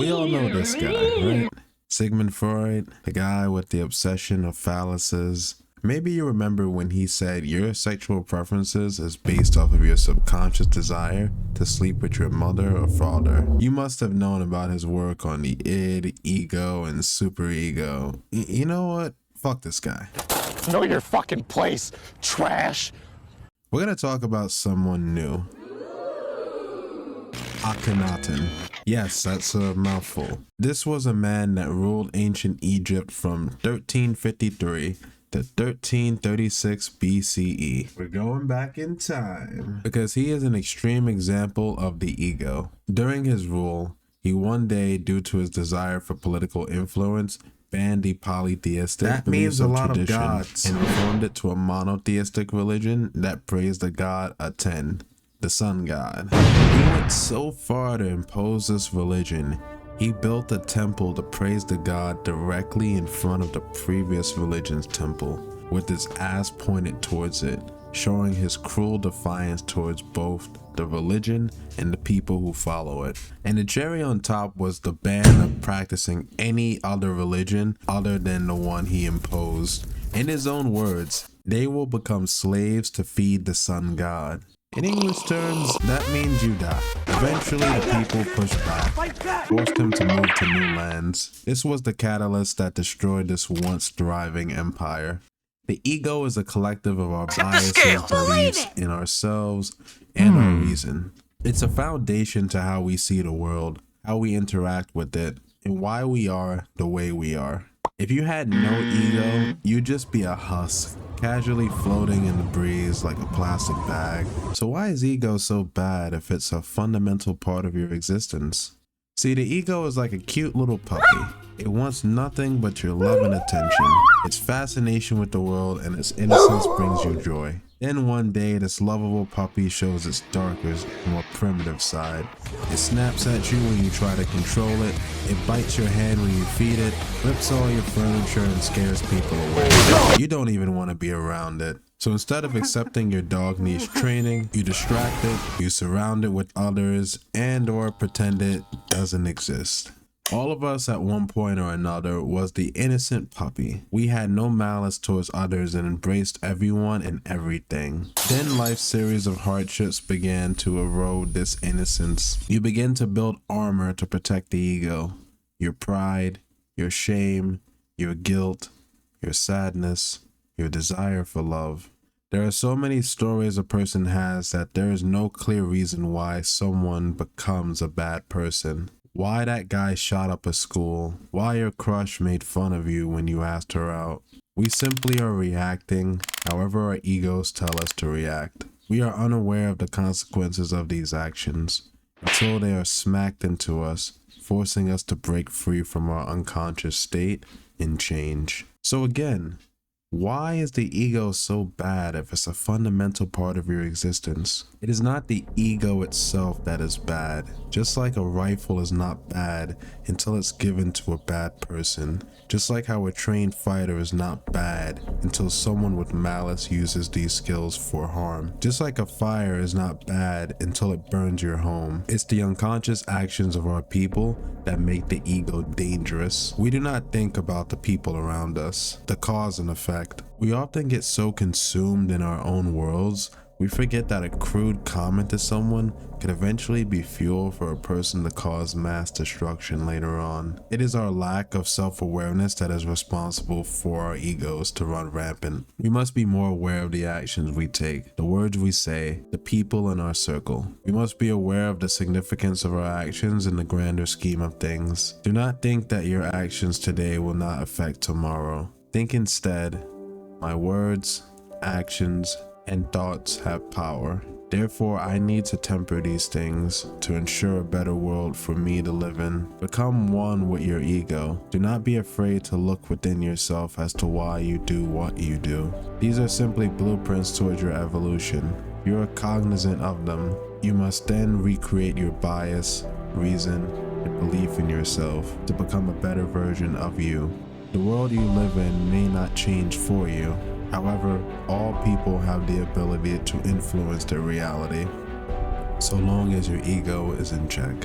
We all know this guy, right? Sigmund Freud, the guy with the obsession of phalluses. Maybe you remember when he said your sexual preferences is based off of your subconscious desire to sleep with your mother or father. You must have known about his work on the id, ego, and superego. You know what? Fuck this guy. Know your fucking place, trash. We're gonna talk about someone new. Akhenaten. Yes, that's a mouthful. This was a man that ruled ancient Egypt from 1353 to 1336 BCE. We're going back in time because he is an extreme example of the ego. During his rule, he one day, due to his desire for political influence, banned the polytheistic that means a lot of gods and reformed it to a monotheistic religion that praised the god Aten, the sun god. He went so far to impose this religion, he built a temple to praise the god directly in front of the previous religion's temple, with his ass pointed towards it, showing his cruel defiance towards both the religion and the people who follow it. And the cherry on top was the ban of practicing any other religion other than the one he imposed. In his own words, they will become slaves to feed the sun god. In English terms, that means you die. Eventually, the people pushed back, forced him to move to new lands. This was the catalyst that destroyed this once thriving empire. The ego is a collective of our biases, beliefs in ourselves, and our reason. It's a foundation to how we see the world, how we interact with it, and why we are the way we are. If you had no ego, you'd just be a husk, casually floating in the breeze like a plastic bag. So why is ego so bad if it's a fundamental part of your existence? See, the ego is like a cute little puppy. It wants nothing but your love and attention. Its fascination with the world and its innocence brings you joy. Then one day, this lovable puppy shows its darker, more primitive side. It snaps at you when you try to control it. It bites your hand when you feed it, rips all your furniture, and scares people away. You don't even want to be around it. So instead of accepting your dog needs training, you distract it, you surround it with others, and or pretend it doesn't exist. All of us at one point or another was the innocent puppy. We had no malice towards others and embraced everyone and everything. Then life's series of hardships began to erode this innocence. You begin to build armor to protect the ego, your pride, your shame, your guilt, your sadness, your desire for love. There are so many stories a person has that there is no clear reason why someone becomes a bad person. Why that guy shot up a school, why your crush made fun of you when you asked her out. We simply are reacting however our egos tell us to react. We are unaware of the consequences of these actions until they are smacked into us, forcing us to break free from our unconscious state and change. So again, why is the ego so bad if it's a fundamental part of your existence? It is not the ego itself that is bad, just like a rifle is not bad until it's given to a bad person. Just like how a trained fighter is not bad until someone with malice uses these skills for harm. Just like a fire is not bad until it burns your home. It's the unconscious actions of our people that make the ego dangerous. We do not think about the people around us, the cause and effect. We often get so consumed in our own worlds, we forget that a crude comment to someone could eventually be fuel for a person to cause mass destruction later on. It is our lack of self-awareness that is responsible for our egos to run rampant. We must be more aware of the actions we take, the words we say, the people in our circle. We must be aware of the significance of our actions in the grander scheme of things. Do not think that your actions today will not affect tomorrow. Think instead, my words, actions, and thoughts have power. Therefore, I need to temper these things to ensure a better world for me to live in. Become one with your ego. Do not be afraid to look within yourself as to why you do what you do. These are simply blueprints towards your evolution. You are cognizant of them. You must then recreate your bias, reason, and belief in yourself to become a better version of you. The world you live in may not change for you. However, all people have the ability to influence their reality, so long as your ego is in check.